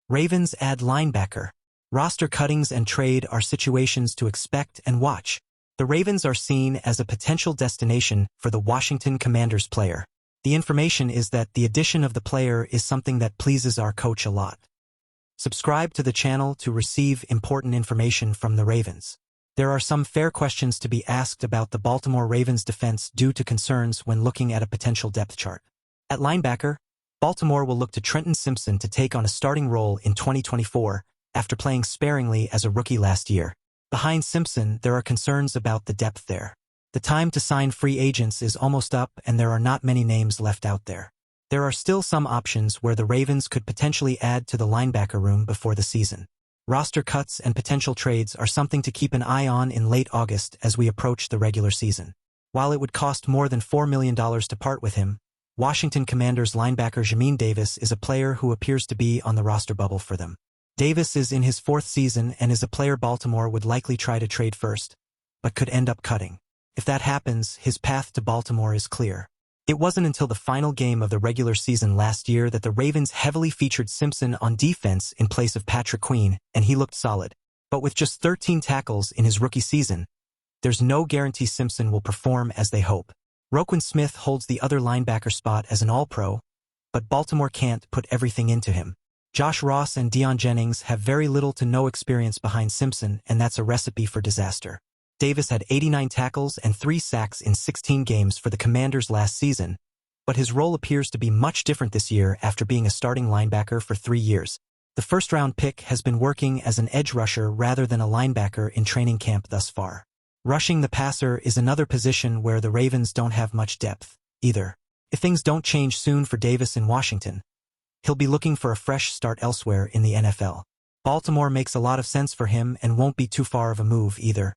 Ravens add linebacker. Roster cuttings and trade are situations to expect and watch. The Ravens are seen as a potential destination for the Washington Commanders player. The information is that the addition of the player is something that pleases our coach a lot. Subscribe to the channel to receive important information from the Ravens. There are some fair questions to be asked about the Baltimore Ravens defense due to concerns when looking at a potential depth chart. At linebacker, Baltimore will look to Trenton Simpson to take on a starting role in 2024 after playing sparingly as a rookie last year. Behind Simpson, there are concerns about the depth there. The time to sign free agents is almost up and there are not many names left out there. There are still some options where the Ravens could potentially add to the linebacker room before the season. Roster cuts and potential trades are something to keep an eye on in late August as we approach the regular season. While it would cost more than $4 million to part with him, Washington Commanders linebacker Jamin Davis is a player who appears to be on the roster bubble for them. Davis is in his 4th season and is a player Baltimore would likely try to trade first, but could end up cutting. If that happens, his path to Baltimore is clear. It wasn't until the final game of the regular season last year that the Ravens heavily featured Simpson on defense in place of Patrick Queen, and he looked solid. But with just 13 tackles in his rookie season, there's no guarantee Simpson will perform as they hope. Roquan Smith holds the other linebacker spot as an All-Pro, but Baltimore can't put everything into him. Josh Ross and Deion Jennings have very little to no experience behind Simpson, and that's a recipe for disaster. Davis had 89 tackles and 3 sacks in 16 games for the Commanders last season, but his role appears to be much different this year after being a starting linebacker for 3 years. The first-round pick has been working as an edge rusher rather than a linebacker in training camp thus far. Rushing the passer is another position where the Ravens don't have much depth, either. If things don't change soon for Davis in Washington, he'll be looking for a fresh start elsewhere in the NFL. Baltimore makes a lot of sense for him and won't be too far of a move either.